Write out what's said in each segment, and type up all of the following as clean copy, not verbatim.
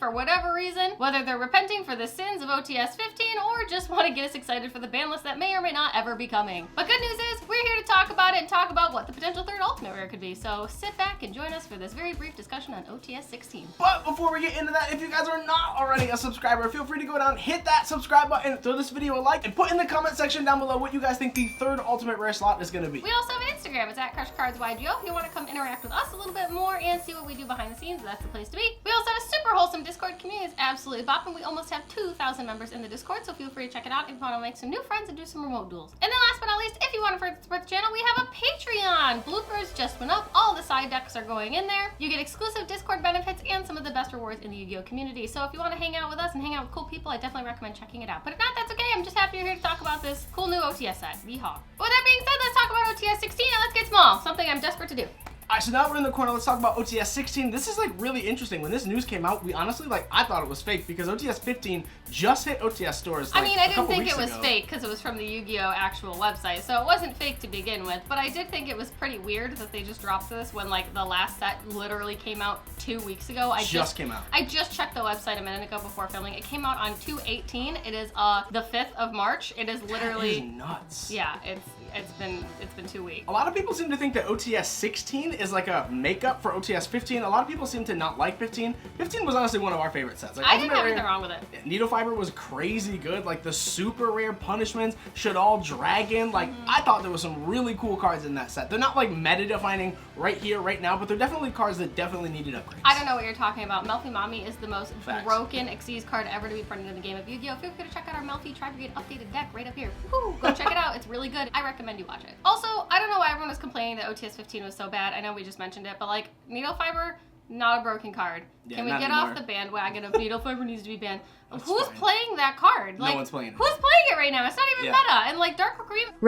for whatever reason, whether they're repenting for the sins of OTS 15 or just want to get us excited for the ban list that may or may not ever be coming. But good news is, we're here to talk about it and talk about what the potential third ultimate rare could be. So sit back and join us for this very brief discussion on OTS 16. But before we get into that, if you guys are not already a subscriber, feel free to go down, hit that subscribe button, throw this video a like, and put in the comment section down below what you guys think the third ultimate rare slot is going to be. We also have an Instagram. It's at crushcards.yo. If you want to come interact with us a little bit more and see what we do behind the scenes, that's the place to be. We also have a super wholesome Discord community. It's absolutely bopping. We almost have 2,000 members in the Discord, so feel free to check it out if you want to make some new friends and do some remote duels. And then last but not least, if you want to further support the channel, we have a Patreon. Bloopers just went up. All the side decks are going in there. You get exclusive Discord benefits and some of the best rewards in the Yu-Gi-Oh community. So if you want to hang out with us and hang out with cool people, I definitely recommend checking it out. But if not, that's okay. I'm just happy you're here to talk about this cool new OTS set. Yeehaw. But with that being said, let's talk about OTS 16 and let's get small. Something I'm desperate to do. Alright, so now we're in the corner, let's talk about OTS 16. This is like really interesting. When this news came out, we honestly, I thought it was fake because OTS 15 just hit OTS stores I mean, I didn't think it was fake because it was from the Yu-Gi-Oh actual website, so it wasn't fake to begin with, but I did think it was pretty weird that they just dropped this when like the last set literally came out 2 weeks ago. I just checked the website a minute ago before filming. It came out on 2/18. It is the 5th of March. It is literally that is nuts. Yeah, it's been 2 weeks. A lot of people seem to think that OTS 16 is like a makeup for OTS 15. A lot of people seem to not like 15. 15 was honestly one of our favorite sets. Like, I didn't have anything wrong with it. Needle Fiber was crazy good. Like the super rare punishments, should all dragon. Like I thought there was some really cool cards in that set. They're not like meta defining right here, right now, but they're definitely cards that definitely needed upgrades. I don't know what you're talking about. Melfi Mami is the most broken Xyz card ever to be printed in the game of Yu-Gi-Oh! Feel free to check out our Melfi Tri-Brigade updated deck right up here. Woo! Go check it out. It's really good. I recommend you watch it. Also, I don't know why everyone was complaining that OTS 15 was so bad. I know we just mentioned it, but like Needle Fiber, not a broken card. Yeah, can we get off the bandwagon of Needle Fiber needs to be banned? Who's fine. playing that card? Like, no one's playing it. Who's playing it right now? It's not even meta. And like Dark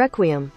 Requiem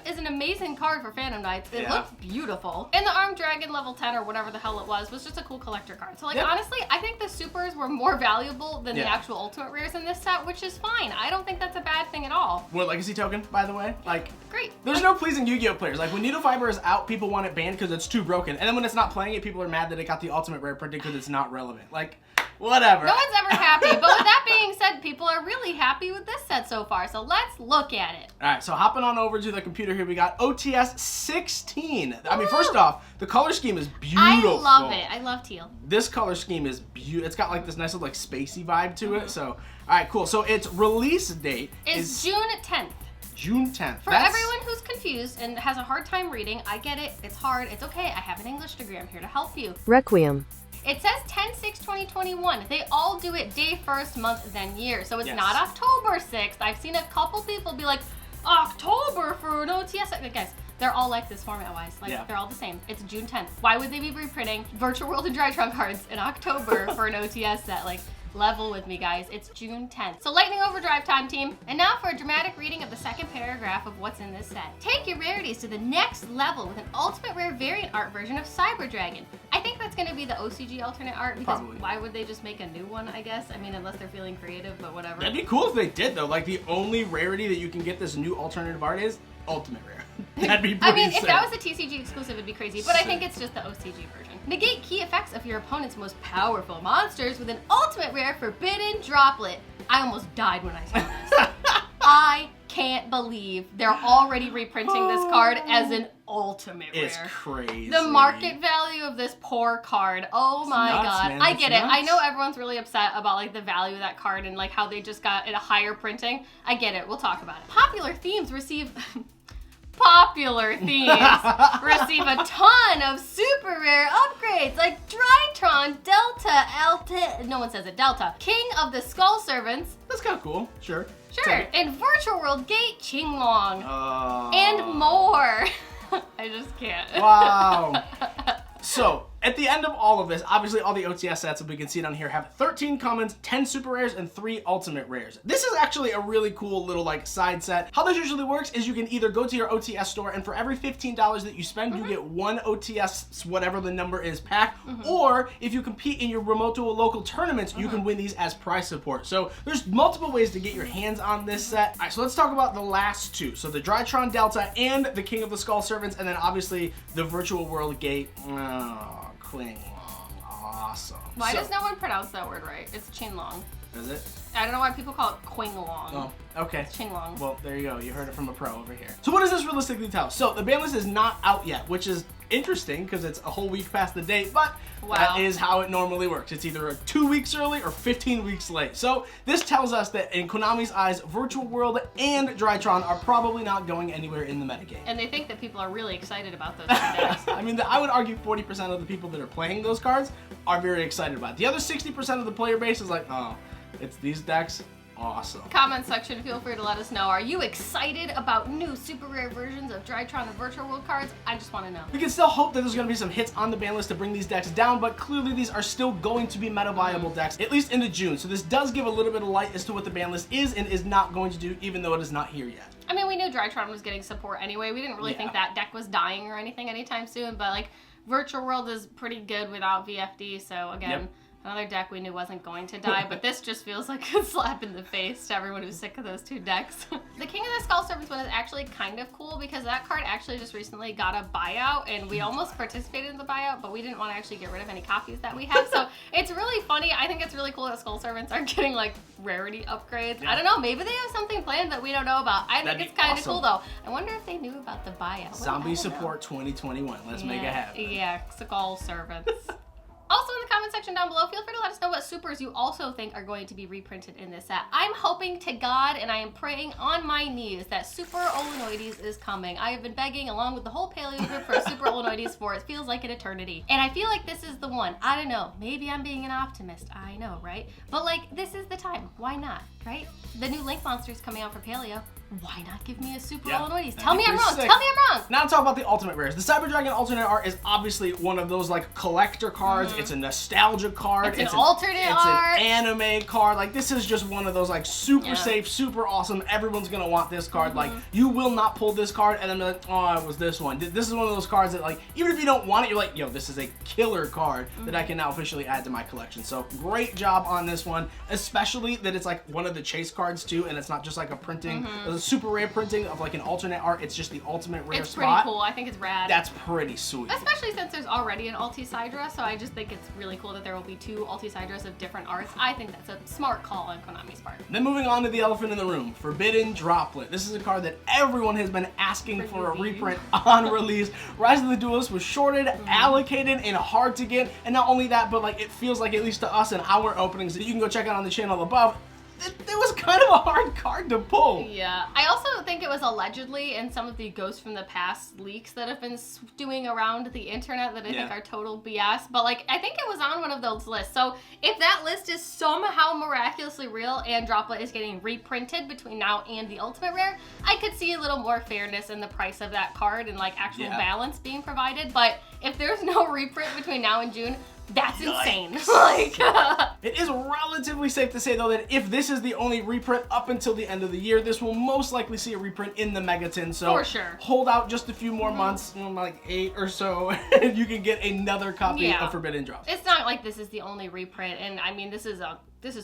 is an amazing card for Phantom Knights. It looks beautiful. And the Armed Dragon level 10 or whatever the hell it was just a cool collector card. So like honestly, I think the supers were more valuable than the actual ultimate rares in this set, which is fine. I don't think that's a bad thing at all. What legacy token, by the way? Like great. There's no pleasing Yu-Gi-Oh players. Like when Needle Fiber is out, people want it banned because it's too broken. And then when it's not playing it, people are mad that it got the ultimate rare printed because it's not relevant. Like whatever. No one's ever happy. But with that being said, people are really happy with this set so far. So let's look at it. All right, so hopping on over to the computer here, we got OTS 16. I mean, first off, the color scheme is beautiful. I love it. I love teal. This color scheme is beautiful. It's got like this nice little like spacey vibe to it. So, all right, cool. So its release date is June 10th. June 10th. For everyone who's confused and has a hard time reading, I get it. It's hard. It's okay. I have an English degree. I'm here to help you. Requiem. It says 10/6/2021. They all do it day first, month, then year. So it's not October 6th. I've seen a couple people be like, October for an OTS. Guys, they're all like this format-wise. Like, they're all the same. It's June 10th. Why would they be reprinting Virtual World and Drytron cards in October for an OTS set? Like, level with me, guys. It's June 10th. So lightning overdrive time, team. And now for a dramatic reading of the second paragraph of what's in this set. Take your rarities to the next level with an ultimate rare variant art version of Cyber Dragon. I think that's going to be the OCG alternate art because why would they just make a new one, I guess? I mean, unless they're feeling creative, but whatever. That'd be cool if they did, though. Like, the only rarity that you can get this new alternative art is ultimate rare. That'd be pretty if that was a TCG exclusive, it'd be crazy, but I think it's just the OCG version. Negate key effects of your opponent's most powerful monsters with an ultimate rare Forbidden Droplet. I almost died when I saw this. I can't believe they're already reprinting this card as an ultimate rare. It's crazy. The market value of this poor card. Oh my god. Man. I get it. I know everyone's really upset about like the value of that card and like how they just got it a higher printing. I get it. We'll talk about it. Popular themes receive a ton of super rare upgrades like Drytron, Delta, no one says it, Delta, King of the Skull Servants. That's kind of cool. Sure. And Virtual World Gate Qinglong. And more. I just can't. Wow. So, at the end of all of this, obviously all the OTS sets, if we can see it on here, have 13 commons, 10 super rares, and 3 ultimate rares. This is actually a really cool little like side set. How this usually works is you can either go to your OTS store and for every $15 that you spend, you get one OTS, whatever the number is, pack, or if you compete in your remote duel local tournaments, you can win these as prize support. So there's multiple ways to get your hands on this set. All right, so let's talk about the last two. So the Drytron Delta and the King of the Skull Servants, and then obviously the Virtual World Gate. awesome. Why does no one pronounce that word right? It's Qinglong. Is it? I don't know why people call it Qinglong. Oh, okay. It's Qinglong. Well, there you go. You heard it from a pro over here. So what does this realistically tell? So the ban list is not out yet, which is interesting because it's a whole week past the date, but that is how it normally works. It's either 2 weeks early or 15 weeks late. So this tells us that in Konami's eyes, Virtual World and Drytron are probably not going anywhere in the metagame. And they think that people are really excited about those decks. I mean, I would argue 40% of the people that are playing those cards are very excited about it. The other 60% of the player base is like, oh, it's these decks. Awesome. Comment section, feel free to let us know. Are you excited about new super rare versions of Drytron and Virtual World cards? I just want to know. We can still hope that there's going to be some hits on the ban list to bring these decks down, but clearly these are still going to be meta viable decks, at least into June. So this does give a little bit of light as to what the ban list is and is not going to do, even though it is not here yet. I mean, we knew Drytron was getting support anyway. We didn't really think that deck was dying or anything anytime soon, but like Virtual World is pretty good without VFD, so again, another deck we knew wasn't going to die, but this just feels like a slap in the face to everyone who's sick of those two decks. The King of the Skull Serpents one is actually kind of cool because that card actually just recently got a buyout, and we almost participated in the buyout, but we didn't want to actually get rid of any copies that we have. So it's really funny. I think it's really cool that Skull Serpents are getting like rarity upgrades. I don't know, maybe they have something planned that we don't know about. I think it's kind of cool though. I wonder if they knew about the buyout. Zombie support 2021. Let's make it happen. Yeah, Skull Serpents. Also in the comment section down below, feel free to let us know what supers you also think are going to be reprinted in this set. I'm hoping to God and I am praying on my knees that Super Olenoides is coming. I have been begging along with the whole Paleo group for a Super Olenoides for it feels like an eternity. And I feel like this is the one. I don't know, maybe I'm being an optimist. I know, right? But like, this is the time. Why not, right? The new Link Monster is coming out for Paleo. Why not give me a Super Olenoides? Tell me I'm wrong. Tell me I'm wrong. Now to talk about the Ultimate Rares. The Cyber Dragon alternate art is obviously one of those like collector cards. It's a nostalgia card. It's an alternate art. It's an anime card. Like this is just one of those like super safe, super awesome. Everyone's gonna want this card. Like you will not pull this card and then be like, oh, it was this one. This is one of those cards that like even if you don't want it, you're like, yo, this is a killer card that I can now officially add to my collection. So great job on this one, especially that it's like one of the chase cards too, and it's not just like a printing, a super rare printing of like an alternate art. It's just the ultimate rare It's spot. pretty cool. I think it's rad. That's pretty sweet. Especially since there's already an Ulti-Sidra, so I just think it's really cool that there will be two Ulti-Sidras of different arts. I think that's a smart call on Konami's part. Then moving on to the elephant in the room, Forbidden Droplet. This is a card that everyone has been asking for a reprint on release. Rise of the Duelist was shorted, allocated, and hard to get. And not only that, but like it feels like, at least to us in our openings that you can go check out on the channel above, it was kind of a hard card to pull. Yeah. I also think it was allegedly in some of the Ghosts from the Past leaks that have been stewing around the internet that I think are total BS. But like, I think it was on one of those lists. So if that list is somehow miraculously real and Droplet is getting reprinted between now and the Ultimate Rare, I could see a little more fairness in the price of that card and like actual balance being provided. But if there's no reprint between now and June, that's insane. Like, it is relatively safe to say though that if this is the only reprint up until the end of the year, this will most likely see a reprint in the Megaton. So for sure, hold out just a few more months, like 8 or so, and you can get another copy of Forbidden Drops. It's not like this is the only reprint, and I mean this is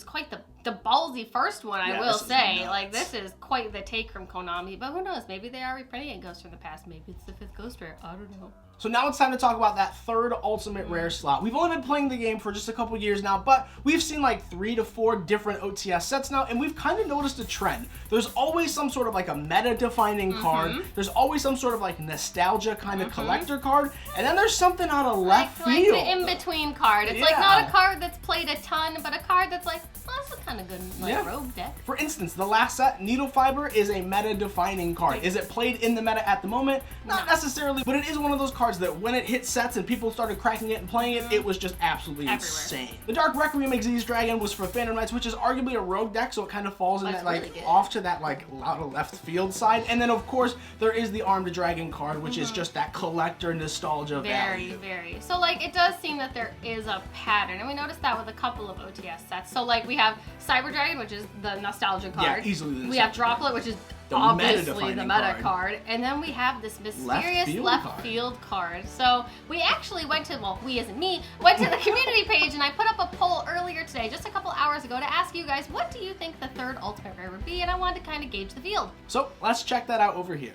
quite the ballsy first one, I will say. Like this is quite the take from Konami, but who knows? Maybe they are reprinting Ghosts from the Past. Maybe it's the 5th Ghost Rare. I don't know. So now it's time to talk about that third Ultimate Rare slot. We've only been playing the game for just a couple years now, but we've seen like 3 to 4 different OTS sets now, and we've kind of noticed a trend. There's always some sort of like a meta-defining card. There's always some sort of like nostalgia kind of collector card, and then there's something out of left field. Like the in-between card. It's like not a card that's played a ton, but a card that's like, oh, this is kind of good like rogue deck. For instance, the last set, Needle Fiber, is a meta-defining card. Is it played in the meta at the moment? Not necessarily, but it is one of those cards that when it hit sets and people started cracking it and playing it, it was just absolutely insane. The Dark Requiem Xyz Dragon was for Phantom Knights, which is arguably a rogue deck, so it kind of falls in that like off to that like out of left field side. And then of course there is the Armed Dragon card, which is just that collector nostalgia value. Very. So like it does seem that there is a pattern, and we noticed that with a couple of OTS sets. So like we have Cyber Dragon, which is the nostalgia card. Yeah, easily the nostalgia. We have Droplet, which is obviously the meta card. And then we have this mysterious left field card. So we actually went to, well, we as in me, went to the community page and I put up a poll earlier today, just a couple hours ago, to ask you guys, what do you think the third Ultimate Rare would be? And I wanted to kind of gauge the field. So let's check that out over here.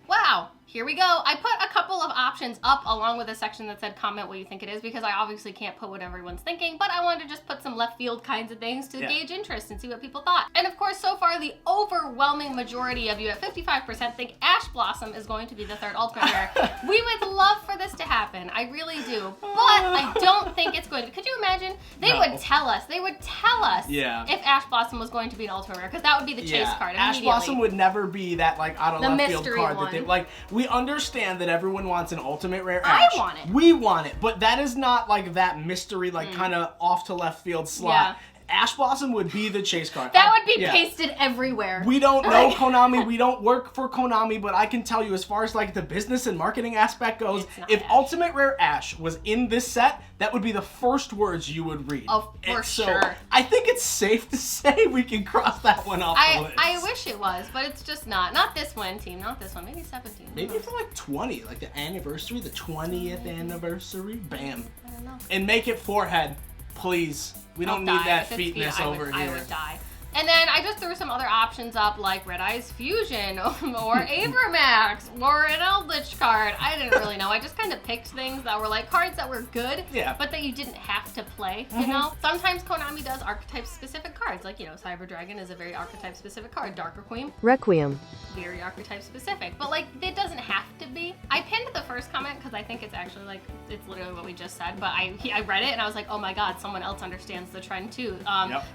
Wow, here we go. I put a couple of options up along with a section that said comment what you think it is, because I obviously can't put what everyone's thinking, but I wanted to just put some left field kinds of things to gauge interest and see what people thought. And of course, so far, the overwhelming majority of you at 55% think Ash Blossom is going to be the third ultimate rare. We would love for this to happen. I really do. But I don't think it's going to. Could you imagine? They would tell us. They would tell us if Ash Blossom was going to be an ultimate rare, because that would be the chase card. Ash Blossom would never be that like out of left field card that they like. We understand that everyone wants an ultimate rare Ash. I want it. We want it, but that is not like that mystery, like kind of off to left field slot. Ash Blossom would be the chase card. That would be pasted everywhere. We don't know Konami. We don't work for Konami, but I can tell you, as far as like the business and marketing aspect goes, if Ultimate Rare Ash was in this set, that would be the first words you would read. Oh, for sure. So I think it's safe to say we can cross that one off the list. I wish it was, but it's just not. Not this one, team. Not this one. Maybe 17. Maybe for like 20, like the anniversary, the 20th anniversary. Bam. I don't know. And make it forehead, please. We don't need that feetness over here. I would die. And then I just threw some other options up, like Red Eyes Fusion, or Avermax, or an Eldritch card. I didn't really know. I just kind of picked things that were like cards that were good, but that you didn't have to play, you know? Sometimes Konami does archetype-specific cards, like, you know, Cyber Dragon is a very archetype-specific card. Dark Requiem. Very archetype-specific. But, like, it doesn't have to be. I pinned the first comment because I think it's actually, like, it's literally what we just said, but I read it and I was like, oh my god, someone else understands the trend, too.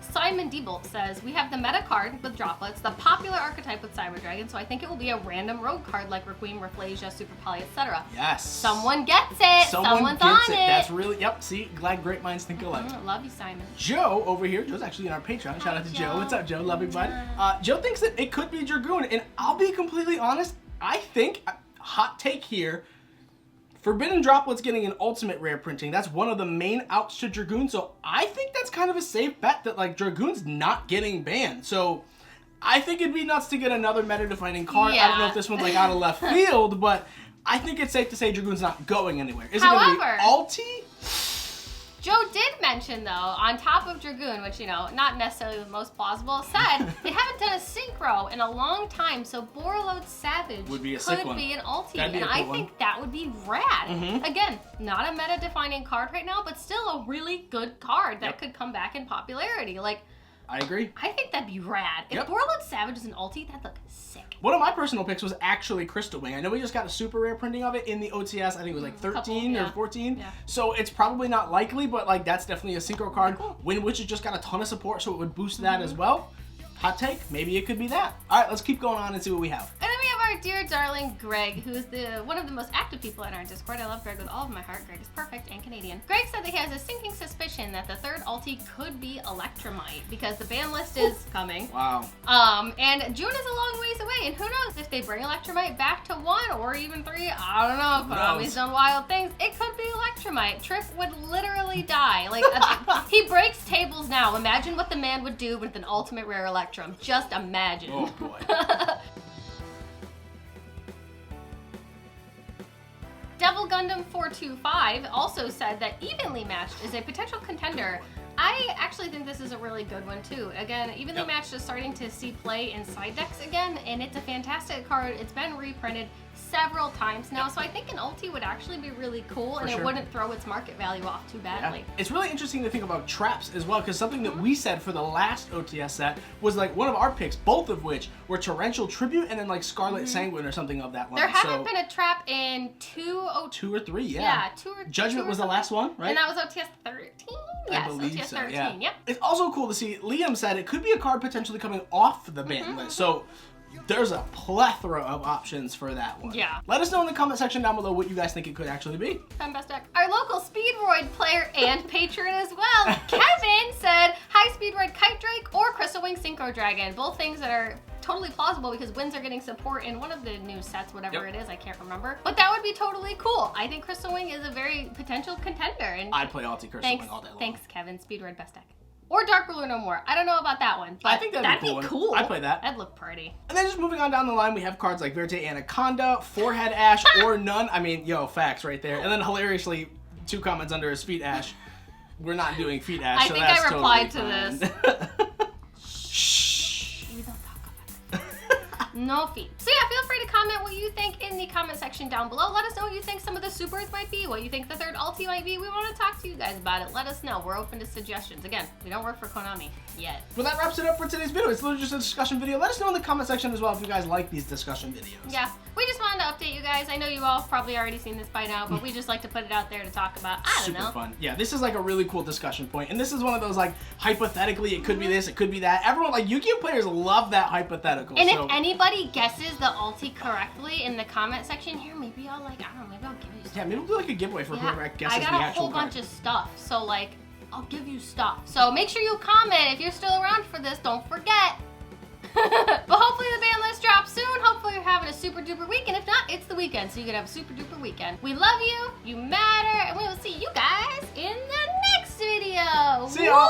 Simon Diebolt says, we have the meta card with droplets, the popular archetype with Cyber Dragon, so I think it will be a random rogue card like Requiem, Rafflesia, Super Poly, etc. Yes. Someone gets it. Someone's on it. That's really, see, glad great minds think alike. Love you, Simon. Joe over here, Joe's actually in our Patreon. Shout out to Joe. What's up, Joe? Love you, bud. Joe thinks that it could be Dragoon, and I'll be completely honest, I think, hot take here, Forbidden Droplets getting an ultimate rare printing, that's one of the main outs to Dragoon, so I think that's kind of a safe bet that like Dragoon's not getting banned. So I think it'd be nuts to get another meta-defining card. I don't know if this one's like out of left field, but I think it's safe to say Dragoon's not going anywhere. Is it going to be ulti? Joe did mention, though, on top of Dragoon, which, you know, not necessarily the most plausible, said they haven't done a synchro in a long time, so Borreload Savage could be an ulti, and I think that would be rad. Again, not a meta-defining card right now, but still a really good card that could come back in popularity. Like, I agree. I think that'd be rad. If Borreload Savage is an ulti, that'd look sick. One of my personal picks was actually Crystal Wing. I know we just got a super rare printing of it in the OTS. I think it was like 13 or 14. So it's probably not likely, but like that's definitely a synchro card. Wind Witch has just got a ton of support, so it would boost that as well. Hot take, maybe it could be that. All right, let's keep going on and see what we have. And then we have our dear darling Greg, who is one of the most active people in our Discord. I love Greg with all of my heart. Greg is perfect and Canadian. Greg said that he has a sinking suspicion that the third ulti could be Electromite because the ban list is coming. Wow. And June is a long ways away, and who knows if they bring Electromite back to 1 or even 3. I don't know. Konami's done wild things. It could be Electromite. Trip would literally die. Like he breaks tables now. Imagine what the man would do with an ultimate rare Electrum. Just imagine. Oh boy. Devil Gundam 425 also said that Evenly Matched is a potential contender. I actually think this is a really good one too. Again, Evenly Matched is starting to see play in side decks again, and it's a fantastic card. It's been reprinted several times now, so I think an ulti would actually be really cool, and it wouldn't throw its market value off too badly. It's really interesting to think about traps as well, because something that we said for the last OTS set was like one of our picks, both of which were Torrential Tribute and then like Scarlet Sanguine or something of that line. There haven't been a trap in 2 or 3, yeah. 2 or Judgment was the last one, right? And that was OTS 13? Yes, I believe OTS so, 13, yep. It's also cool to see, Liam said it could be a card potentially coming off the ban list, so there's a plethora of options for that one. Yeah. Let us know in the comment section down below what you guys think it could actually be. Best deck. Our local Speedroid player and patron as well, Kevin, said, hi Speedroid Kite Drake or Crystal Wing Synchro Dragon. Both things that are totally plausible because Winds are getting support in one of the new sets, whatever it is, I can't remember. But that would be totally cool. I think Crystal Wing is a very potential contender. And I'd play Alti Crystal Wing all day long. Thanks, Kevin. Speedroid best deck. Or Dark Ruler No More. I don't know about that one, but I think that'd be cool. I'd play that. That'd look pretty. And then just moving on down the line, we have cards like Verte Anaconda, Forehead Ash, or none. I mean, yo, facts right there. And then hilariously, 2 comments under his Feet Ash. We're not doing Feet Ash, I think I replied to this. Shh. You don't talk about it. No fee. So yeah, feel free to comment what you think in the comment section down below. Let us know what you think some of the supers might be, what you think the third ulti might be. We want to talk to you guys about it. Let us know. We're open to suggestions. Again, we don't work for Konami yet. Well, that wraps it up for today's video. It's literally just a discussion video. Let us know in the comment section as well if you guys like these discussion videos. Yeah, we just wanted to update you guys. I know you all probably already seen this by now, but we just like to put it out there to talk about. I don't know. Super fun. Yeah, this is like a really cool discussion point, and this is one of those like hypothetically it could be this, it could be that. Everyone like Yu-Gi-Oh players love that hypothetical. And if anybody guesses the ulti correctly in the comment section here, maybe I'll like, I don't know, maybe I'll give you stuff. Yeah, maybe we'll do like a giveaway for whoever guesses the actual I got a whole bunch of stuff, so like, I'll give you stuff. So make sure you comment if you're still around for this, don't forget. But hopefully the ban list drops soon. Hopefully you're having a super duper week, and if not, it's the weekend, so you can have a super duper weekend. We love you, you matter, and we will see you guys in the next video. See y'all.